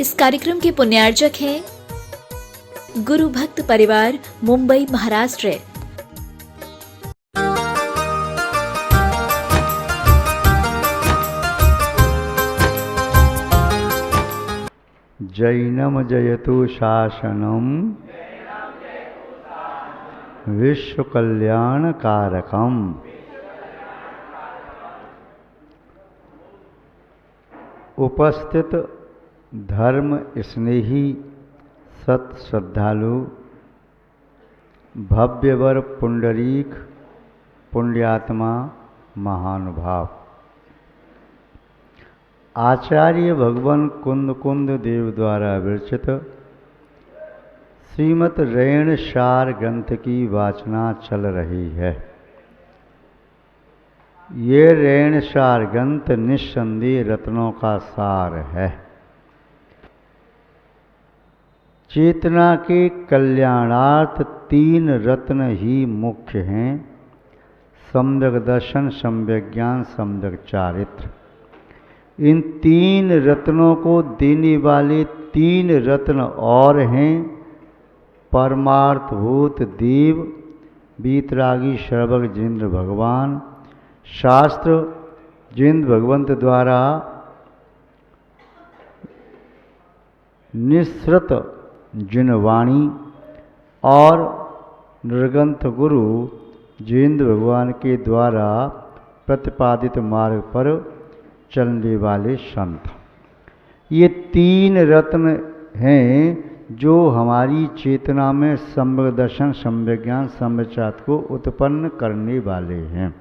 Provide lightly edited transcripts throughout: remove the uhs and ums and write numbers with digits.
इस कार्यक्रम के पुण्यार्चक हैं गुरु भक्त परिवार, मुंबई, महाराष्ट्र। जैनम जयतु शासनम विश्व कल्याण कारकम। उपस्थित धर्म स्नेही सत श्रद्धालु, भव्यवर पुंडरीक पुण्यात्मा महानुभाव, आचार्य भगवान कुंद कुंद देव द्वारा विरचित श्रीमद् रैणसार ग्रंथ की वाचना चल रही है। ये रैणसार ग्रंथ निस्संदेह रत्नों का सार है। चेतना के कल्याणार्थ तीन रत्न ही मुख्य हैं: सम्यक दर्शन, सम्यक ज्ञान, सम्यक चारित्र। इन तीन रत्नों को देने वाले तीन रत्न और हैं: परमार्थभूत देव, वीतरागी सर्वज्ञ जिनेन्द्र भगवान, शास्त्र जिनेन्द्र भगवंत द्वारा निःसृत जिनवाणी, और निर्गंथ गुरु जिनेन्द्र भगवान के द्वारा प्रतिपादित मार्ग पर चलने वाले संत। ये तीन रत्न हैं जो हमारी चेतना में सम्यक दर्शन, सम्यक ज्ञान, सम्यक चारित्र को उत्पन्न करने वाले हैं।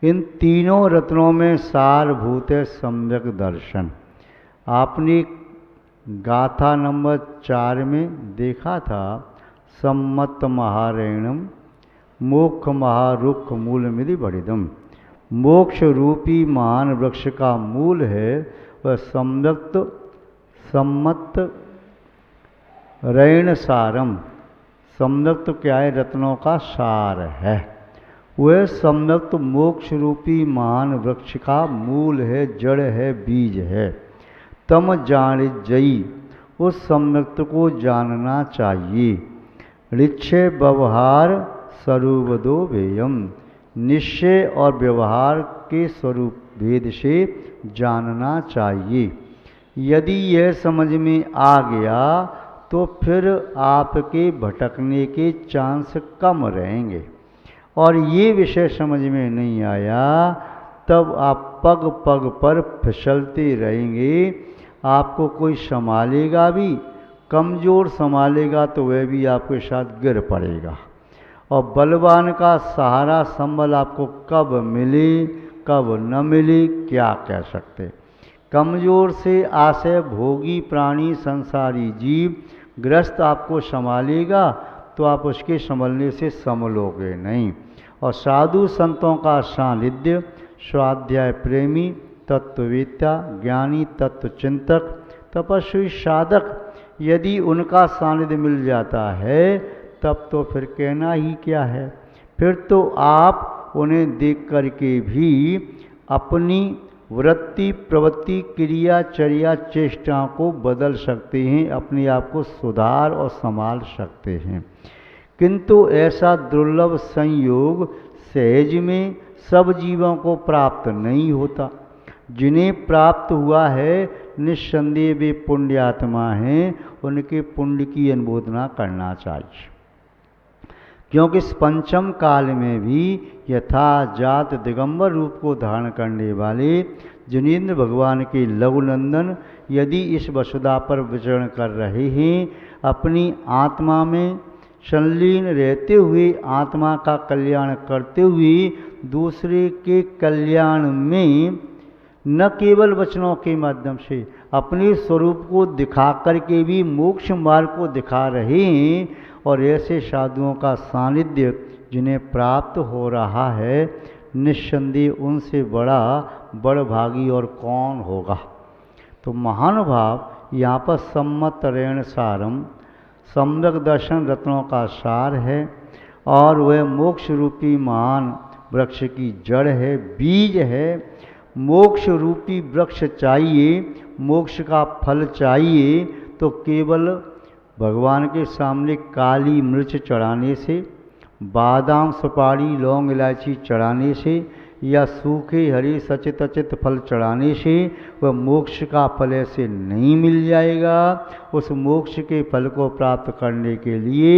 इन तीनों रत्नों में सारभूत है सम्यक दर्शन। आपने गाथा नंबर 4 में देखा था, सम्मत महारैणम मोक्ष महारुक्ष मूलमिति बढ़िदम। मोक्ष रूपी महान वृक्ष का मूल है वह सम्मत रैणसारम। सम्यक क्या है? रत्नों का सार है। वह सम्यक मोक्ष रूपी महान वृक्ष का मूल है, जड़ है, बीज है। तम जान जई, उस सम्यक को जानना चाहिए। ऋक्षे व्यवहार स्वरूप दो वेयम, निश्चय और व्यवहार के स्वरूप भेद से जानना चाहिए। यदि यह समझ में आ गया तो फिर आपके भटकने के चांस कम रहेंगे, और ये विषय समझ में नहीं आया तब आप पग पग पर फिसलते रहेंगे। आपको कोई संभालेगा भी, कमज़ोर संभालेगा तो वह भी आपके साथ गिर पड़ेगा, और बलवान का सहारा संबल आपको कब मिले कब न मिले क्या कह सकते। कमज़ोर से आशय भोगी प्राणी संसारी जीव ग्रस्त आपको संभालेगा तो आप उसके संभलने से संभलोगे नहीं। और साधु संतों का सानिध्य, स्वाध्याय प्रेमी, तत्ववेत्ता, ज्ञानी, तत्वचिंतक, तपस्वी, साधक, यदि उनका सानिध्य मिल जाता है तब तो फिर कहना ही क्या है। फिर तो आप उन्हें देख करके भी अपनी वृत्ति, प्रवृत्ति, क्रिया, चर्या, चेष्टाओं को बदल सकते हैं, अपने आप को सुधार और संभाल सकते हैं। किंतु ऐसा दुर्लभ संयोग सहज में सब जीवों को प्राप्त नहीं होता। जिन्हें प्राप्त हुआ है निस्संदेह वे पुण्यात्मा हैं, उनके पुण्य की अनुमोदना करना चाहिए। क्योंकि इस पंचम काल में भी यथा जात दिगंबर रूप को धारण करने वाले जिनेन्द्र भगवान के लघुनंदन यदि इस वसुधा पर विचरण कर रहे हैं, अपनी आत्मा में संलीन रहते हुए, आत्मा का कल्याण करते हुए दूसरे के कल्याण में न केवल वचनों के माध्यम से अपने स्वरूप को दिखा करके भी मोक्ष मार्ग को दिखा रहे हैं। और ऐसे साधुओं का सानिध्य जिन्हें प्राप्त हो रहा है, निस्संदेह उनसे बड़भागी और कौन होगा। तो महानुभाव यहाँ पर सम्मत रैणसारम सम्यक दर्शन रत्नों का सार है, और वह मोक्ष रूपी महान वृक्ष की जड़ है, बीज है। मोक्ष रूपी वृक्ष चाहिए, मोक्ष का फल चाहिए तो केवल भगवान के सामने काली मिर्च चढ़ाने से, बादाम सुपारी लौंग इलायची चढ़ाने से या सूखे हरे सचित अचित फल चढ़ाने से वह मोक्ष का फल ऐसे नहीं मिल जाएगा। उस मोक्ष के फल को प्राप्त करने के लिए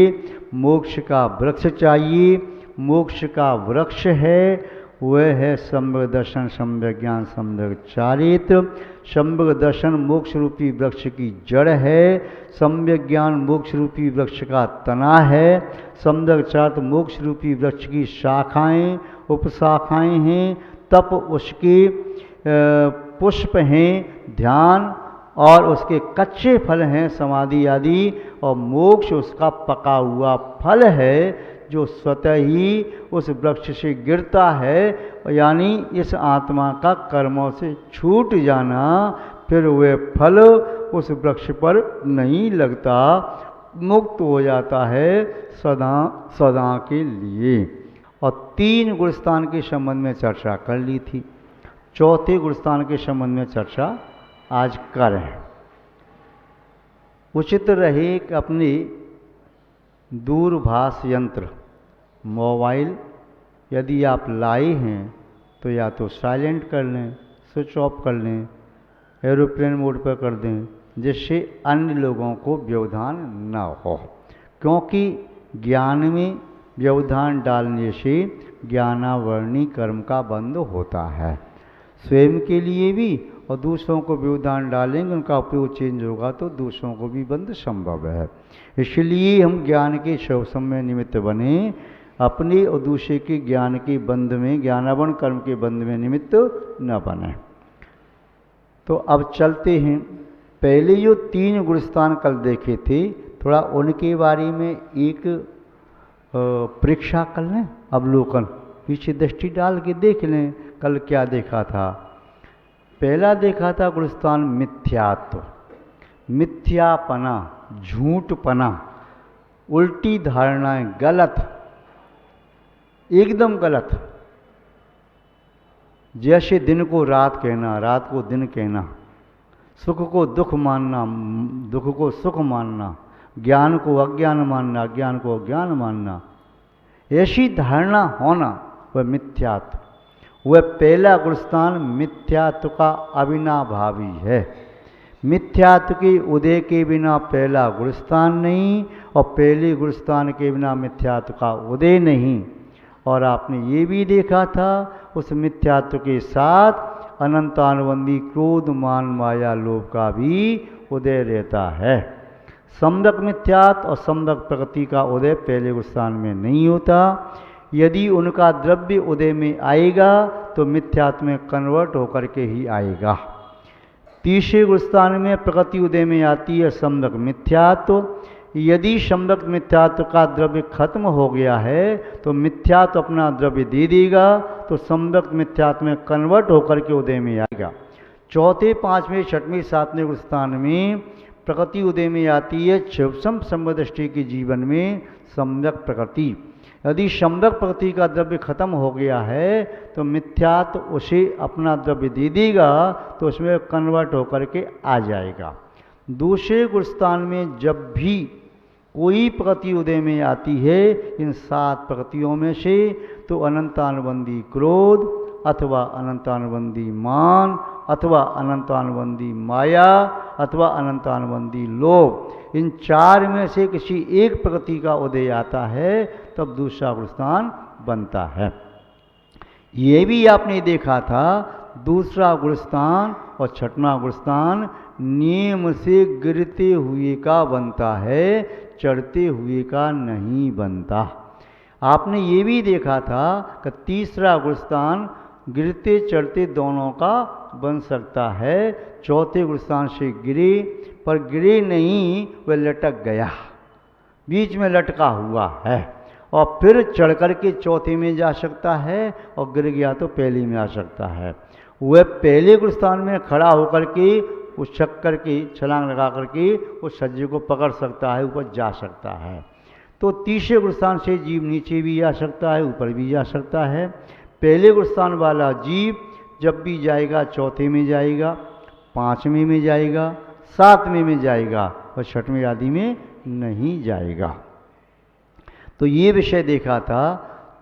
मोक्ष का वृक्ष चाहिए। मोक्ष का वृक्ष है वह है सम्यक दर्शन, सम्यक ज्ञान, सम्यक चारित्र। सम्यक दर्शन मोक्ष रूपी वृक्ष की जड़ है, सम्यक ज्ञान मोक्ष रूपी वृक्ष का तना है, सम्यक चारित्र मोक्ष रूपी वृक्ष की शाखाएं उपशाखाएं हैं, तप उसके पुष्प हैं, ध्यान और उसके कच्चे फल हैं समाधि आदि, और मोक्ष उसका पका हुआ फल है जो स्वतः ही उस वृक्ष से गिरता है। यानी इस आत्मा का कर्मों से छूट जाना, फिर वह फल उस वृक्ष पर नहीं लगता, मुक्त हो जाता है सदा सदा के लिए। और 3 गुणस्थान के संबंध में चर्चा कर ली थी, चौथे गुणस्थान के संबंध में चर्चा आज करें। उचित रहे कि अपने दूरभाष यंत्र मोबाइल यदि आप लाए हैं तो या तो साइलेंट कर लें, स्विच ऑफ कर लें, एरोप्लेन मोड पर कर दें, जिससे अन्य लोगों को व्यवधान न हो। क्योंकि ज्ञान में व्यवधान डालने से ज्ञानावरणी कर्म का बंध होता है, स्वयं के लिए भी, और दूसरों को व्यवधान डालेंगे उनका उपयोग चेंज होगा तो दूसरों को भी बंध संभव है। इसलिए हम ज्ञान के शवसमय निमित्त बने, अपने और दूसरे के ज्ञान के बंध में, ज्ञानावरण कर्म के बंध में निमित्त न बने। तो अब चलते हैं, पहले जो 3 गुणस्थान कल देखे थे, थोड़ा उनके बारे में एक परीक्षा कर लें, अवलोकन, पीछे दृष्टि डाल के देख लें कल क्या देखा था। पहला देखा था गुणस्थान मिथ्यात्व, मिथ्यापना, झूठपना, उल्टी धारणाएं, गलत, एकदम गलत। जैसे दिन को रात कहना, रात को दिन कहना, सुख को दुख मानना, दुख को सुख मानना, ज्ञान को अज्ञान मानना, अज्ञान को अज्ञान मानना, ऐसी धारणा होना वह मिथ्यात्व। वह पहला गुणस्थान मिथ्यात्व का अविनाभावी है। मिथ्यात्व के उदय के बिना पहला गुणस्थान नहीं, और पहले गुणस्थान के बिना मिथ्यात्व का उदय नहीं। और आपने ये भी देखा था उस मिथ्यात्व के साथ अनंतानुबंधी क्रोध, मान, माया, लोभ का भी उदय रहता है। सम्यक मिथ्यात्व और सम्यक प्रकृति का उदय पहले गुणस्थान में नहीं होता। यदि उनका द्रव्य उदय में आएगा तो मिथ्यात्व में कन्वर्ट होकर के ही आएगा। तीसरे गुणस्थान में प्रकृति उदय में आती है सम्यक मिथ्यात्व। यदि सम्यक मिथ्यात्व का द्रव्य खत्म हो गया है तो मिथ्यात्व अपना द्रव्य दे देगा, तो सम्यक मिथ्यात्व में कन्वर्ट होकर के उदय में आएगा। चौथे, पांचवें, छठवें, सातवें गुणस्थान में प्रकृति उदय में आती है शिवसम संबदृष्टि के जीवन में सम्यक प्रकृति। यदि सम्यक प्रकृति का द्रव्य खत्म हो गया है तो मिथ्यात्व उसे अपना द्रव्य दे देगा, तो उसमें कन्वर्ट होकर के आ जाएगा। दूसरे गुणस्थान में जब भी कोई प्रकृति उदय में आती है इन 7 प्रकृतियों में से, तो अनंतानुबंधी क्रोध अथवा अनंतानुबंधी मान अथवा अनंतानुबंधी माया अथवा अनंतानुबंधी लोभ, इन 4 में से किसी एक प्रकृति का उदय आता है तब दूसरा गुणस्थान बनता है। ये भी आपने देखा था, दूसरा गुणस्थान और छठवां गुणस्थान नियम से गिरते हुए का बनता है, चढ़ते हुए का नहीं बनता। आपने ये भी देखा था कि तीसरा गुणस्थान गिरते चढ़ते दोनों का बन सकता है। चौथे गुणस्थान से गिरे, पर गिरे नहीं, वह लटक गया, बीच में लटका हुआ है, और फिर चढ़ कर के चौथे में जा सकता है, और गिर गया तो पहले में आ सकता है। वह पहले गुणस्थान में खड़ा होकर के उस चक्कर की छलांग लगा करके उस सज्जे को पकड़ सकता है, ऊपर जा सकता है। तो तीसरे गुणस्थान से जीव नीचे भी जा सकता है, ऊपर भी जा सकता है। पहले गुणस्थान वाला जीव जब भी जाएगा चौथे में जाएगा, 5वीं में जाएगा, 7वीं में जाएगा और 6वीं आदि में नहीं जाएगा। तो ये विषय देखा था।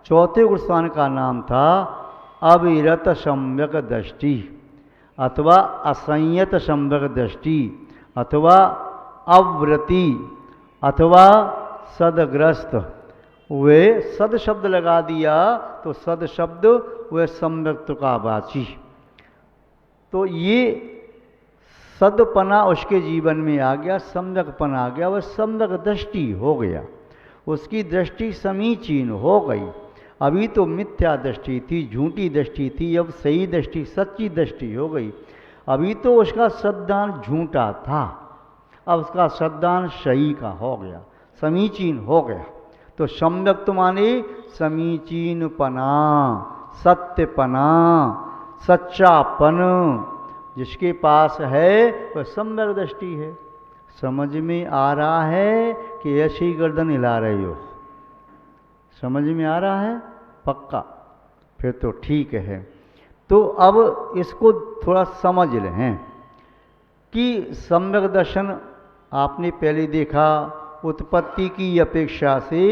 चौथे गुणस्थान का नाम था अविरत सम्यक दृष्टि अथवा असंयत सम्यक दृष्टि अथवा अव्रति अथवा सदग्रस्त। वे सद शब्द लगा दिया तो सद शब्द वह सम्यक्त का वाची। तो ये सदपना उसके जीवन में आ गया, सम्यकपना आ गया, वह सम्यक दृष्टि हो गया, उसकी दृष्टि समीचीन हो गई। अभी तो मिथ्या दृष्टि थी, झूठी दृष्टि थी, अब सही दृष्टि, सच्ची दृष्टि हो गई। अभी तो उसका श्रद्धान झूठा था, अब उसका श्रद्धान सही का हो गया, समीचीन हो गया। तो सम्यक तो माने समीचीनपना, सत्यपना, सच्चापन जिसके पास है वह सम्यक दृष्टि है। समझ में आ रहा है कि ऐसी ही गर्दन हिला रही हो? समझ में आ रहा है? पक्का? फिर तो ठीक है। तो अब इसको थोड़ा समझ लें कि सम्यक दर्शन आपने पहले देखा, उत्पत्ति की अपेक्षा से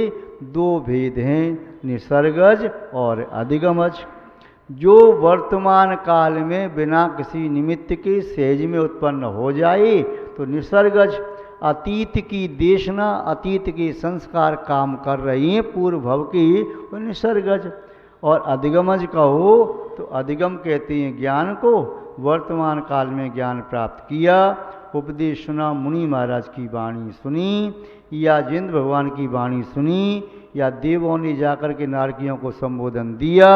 दो भेद हैं, निसर्गज और अधिगमज। जो वर्तमान काल में बिना किसी निमित्त के सहज में उत्पन्न हो जाए तो निसर्गज। अतीत की देशना, अतीत के संस्कार काम कर रही हैं पूर्व भव की, वो निसर्गज। और अधिगमज कहो तो अधिगम कहते हैं ज्ञान को। वर्तमान काल में ज्ञान प्राप्त किया, उपदेश सुना, मुनि महाराज की वाणी सुनी, या जिंद भगवान की वाणी सुनी, या देवों ने जाकर के नारकियों को संबोधन दिया,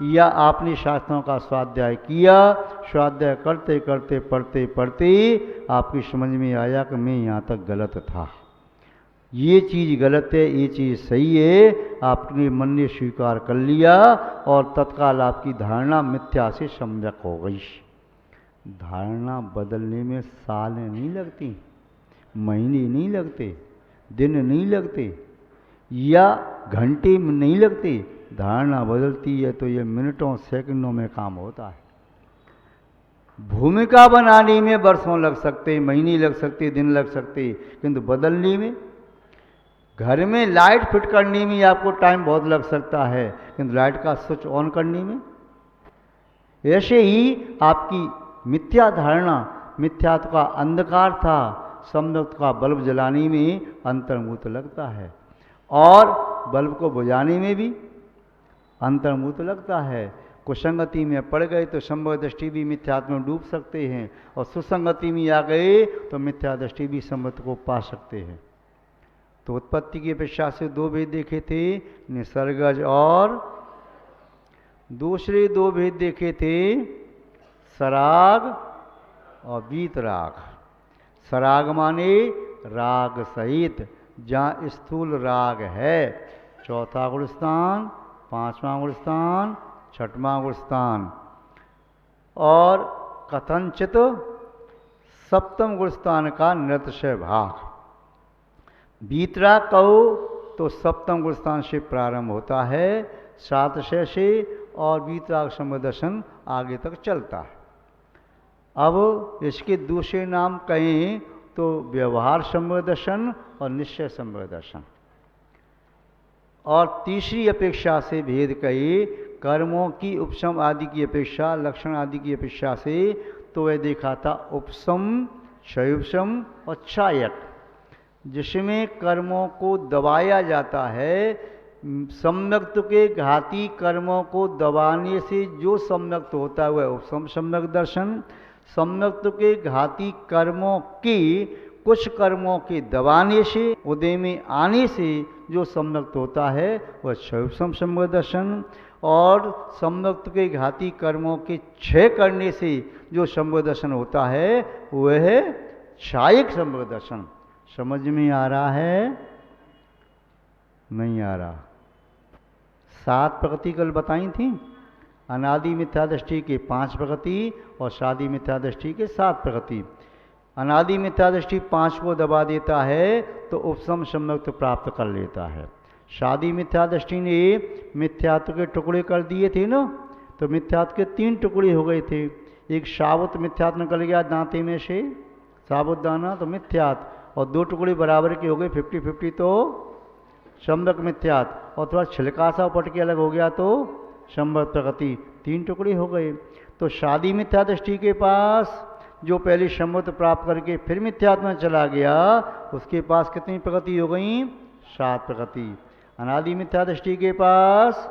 या आपने शास्त्रों का स्वाध्याय किया। स्वाध्याय करते करते पढ़ते पढ़ते आपकी समझ में आया कि मैं यहाँ तक गलत था, ये चीज़ गलत है, ये चीज़ सही है, आपने मन ने स्वीकार कर लिया और तत्काल आपकी धारणा मिथ्या से सम्यक हो गई। धारणा बदलने में सालें नहीं लगती, महीने नहीं लगते, दिन नहीं लगते, या घंटे में नहीं लगते। धारणा बदलती है तो ये मिनटों सेकंडों में काम होता है। भूमिका बनाने में वर्षों लग सकते, महीने लग सकते, दिन लग सकते, किंतु बदलने में, घर में लाइट फिट करने में आपको टाइम बहुत लग सकता है, किंतु लाइट का स्विच ऑन करने में। ऐसे ही आपकी मिथ्या धारणा, मिथ्यात्व का अंधकार था, सम्यक का बल्ब जलाने में अंतर्मुहूर्त लगता है, और बल्ब को बुझाने में भी अंतर्मुहूर्त लगता है। कुसंगति में पड़ गए तो सम्यक दृष्टि भी मिथ्यात्व में डूब सकते हैं, और सुसंगति में आ गए तो मिथ्या दृष्टि भी सम्यक को पा सकते हैं। तो उत्पत्ति की अपेक्षा से दो भेद देखे थे, निसर्गज और दूसरे दो भेद देखे थे, सराग और वीतराग। सराग माने राग सहित, जहाँ स्थूल राग है, चौथा गुणस्थान, पांचवां गुणस्थान, छठवां गुणस्थान, और कथनचित सप्तम गुणस्थान का नृत्य भाग। वीतराग कहो तो सप्तम गुणस्थान से प्रारंभ होता है, 7 से, और वीतराग सम्यक दर्शन आगे तक चलता है। अब इसके दूसरे नाम कहें तो व्यवहार सम्यक दर्शन और निश्चय सम्यक दर्शन। और तीसरी अपेक्षा से भेद कहे, कर्मों की उपशम आदि की अपेक्षा, लक्षण आदि की अपेक्षा से, तो वह देखा था उपशम, क्षयोपशम और क्षायक, जिसमें कर्मों को दबाया जाता है। सम्यक्त के घाती कर्मों को दबाने से जो सम्यक्त होता है वह उपशम सम्यक दर्शन। सम्यक्त के घाती कर्मों की कुछ कर्मों के दबाने से, उदय में आने से जो सम्यक्त होता है वह क्षयोपशम सम्यक दर्शन। और सम्यक्त के घाती कर्मों के क्षय करने से जो सम्यक दर्शन होता है वह है क्षायक सम्यक दर्शन। समझ में आ रहा है? नहीं आ रहा? 7 प्रकृति कल बताई थी, अनादि मिथ्या दृष्टि के 5 प्रकृति और शादी मिथ्या दृष्टि के 7 प्रकृति। अनादि मिथ्या दृष्टि 5 को दबा देता है तो उपशम सम्यक्त प्राप्त कर लेता है। शादी मिथ्या दृष्टि ने मिथ्यात्व के टुकड़े कर दिए थे ना, तो मिथ्यात्व के 3 टुकड़े हो गए थे। एक साबुत मिथ्यात निकल गया दांते में से, साबुत दाना तो मिथ्यात, और 2 टुकड़े बराबर के हो गए 50-50 तो सम्यक मिथ्यात, और थोड़ा छिलका सा उपट के अलग हो गया तो सम्यक प्रगति, 3 टुकड़े हो गए। तो शादी मिथ्या दृष्टि के पास जो पहले सम्यक प्राप्त करके फिर मिथ्यात्व में चला गया, उसके पास कितनी प्रगति हो गई? 7 प्रगति। अनादि मिथ्या दृष्टि के पास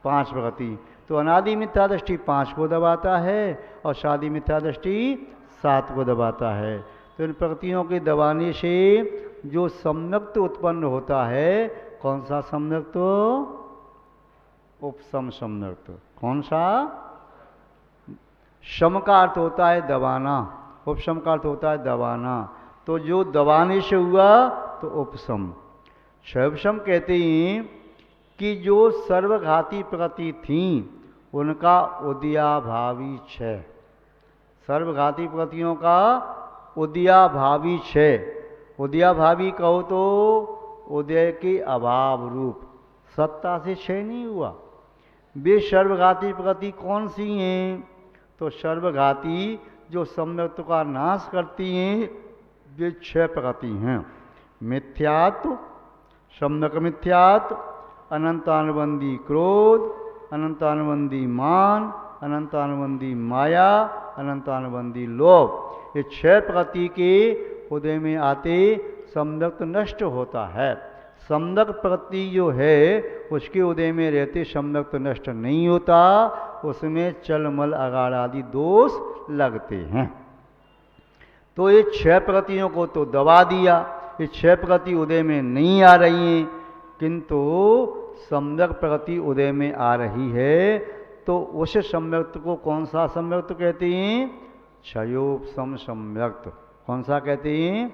5 प्रगति। तो अनादि मिथ्या दृष्टि 5 को दबाता है और शादी मिथ्या दृष्टि 7 को दबाता है। तो इन प्रगतियों के दबाने से जो सम्यक्त उत्पन्न होता है, कौन सा सम्यक्त? उपसम सम्यक्त। कौन सा? शम का अर्थ होता है दबाना, उपशम का अर्थ होता है दबाना। तो जो दबाने से हुआ तो उपशम। क्षयपशम कहते हैं कि जो सर्वघाती प्रगति थी उनका उदयाभावी क्षय। सर्वघाती प्रगतियों का उदयाभावी क्षय। उदयाभावी कहो तो उदय के अभाव रूप, सत्ता से क्षय नहीं हुआ। वे सर्वघाती प्रगति कौन सी हैं? तो सर्वघाती जो सम्यक्त्व का नाश करती हैं वे 6 प्रगति हैं। मिथ्यात्व, सम्यक मिथ्यात्व, अनंतानुबंधी क्रोध, अनंतानुबंधी मान, अनंतानुबंधी माया, अनंतानुबंधी लोभ। ये 6 प्रगति के उदय में आते सम्यक्त्व नष्ट होता है। सम्यक प्रगति जो है उसके उदय में रहते सम्यक्त्व नष्ट नहीं होता, उसमें चलमल अगाड़ आदि दोष लगते हैं। तो ये 6 प्रगतियों को तो दबा दिया, ये 6 प्रगति उदय में नहीं आ रही हैं, किंतु सम्यक प्रगति उदय में आ रही है। तो उस सम्यक्त्व को कौन सा सम्यक्त्व कहते हैं? क्षयोपशम सम्यक्त्व। कौन सा कहते हैं?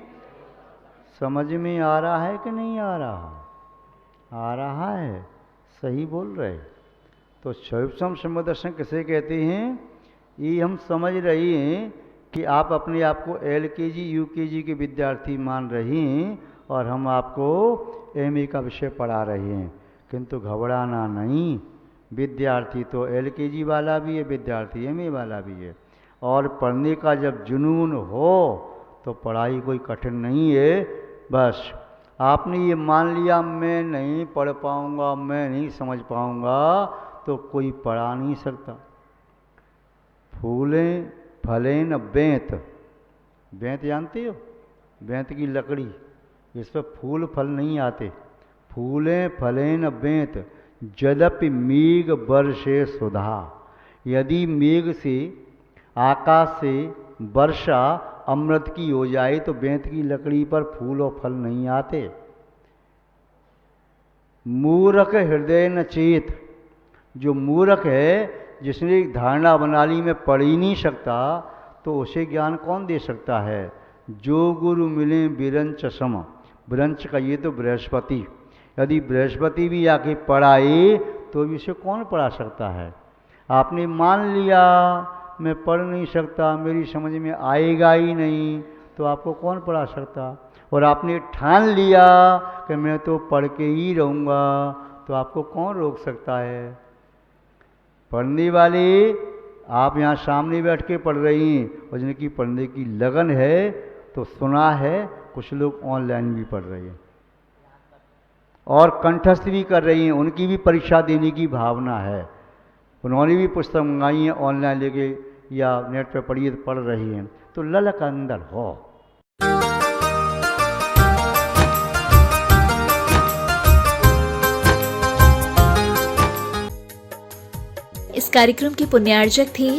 समझ में आ रहा है कि नहीं आ रहा? आ रहा है, सही बोल रहे। तो क्षयोपशम सम्यक दर्शन किसे कहते हैं? ये हम समझ रहे हैं कि आप अपने आप को LKG UKG के विद्यार्थी मान रही हैं और हम आपको MA का विषय पढ़ा रहे हैं, किंतु घबराना नहीं। विद्यार्थी तो LKG वाला भी है, विद्यार्थी MA वाला भी है। और पढ़ने का जब जुनून हो तो पढ़ाई कोई कठिन नहीं है। बस आपने ये मान लिया मैं नहीं पढ़ पाऊँगा, मैं नहीं समझ पाऊँगा, तो कोई पढ़ा नहीं सकता। फूलें फलें न बेंत। बेंत जानते हो? बेंत की लकड़ी, इस पर फूल फल नहीं आते। फूलें फलें न बेंत यद्यपि मेघ वर्षे सुधा। यदि मेघ से, आकाश से वर्षा अमृत की हो जाए तो बेंत की लकड़ी पर फूल और फल नहीं आते। मूर्ख हृदय न चेत। जो मूर्ख है, जिसने एक धारणा बना ली मैं पढ़ ही नहीं सकता, तो उसे ज्ञान कौन दे सकता है? जो गुरु मिले विरंच सम। विरंच का ये तो बृहस्पति। यदि बृहस्पति भी आके पढ़ाए तो भी उसे कौन पढ़ा सकता है? आपने मान लिया मैं पढ़ नहीं सकता, मेरी समझ में आएगा ही नहीं, तो आपको कौन पढ़ा सकता? और आपने ठान लिया कि मैं तो पढ़ के ही रहूँगा, तो आपको कौन रोक सकता है? पढ़ने वाले आप यहाँ सामने बैठ के पढ़ रही हैं और जिनकी पढ़ने की लगन है तो सुना है, कुछ लोग ऑनलाइन भी पढ़ रहे हैं और कंठस्थ भी कर रही हैं, उनकी भी परीक्षा देने की भावना है। उन्होंने भी पुस्तक मंगाई है, ऑनलाइन लेके या नेट पे पढ़िए तो पढ़ रही हैं। तो ललक अंदर हो। इस कार्यक्रम के पुण्यार्जक थे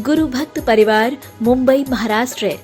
गुरु भक्त परिवार, मुंबई, महाराष्ट्र।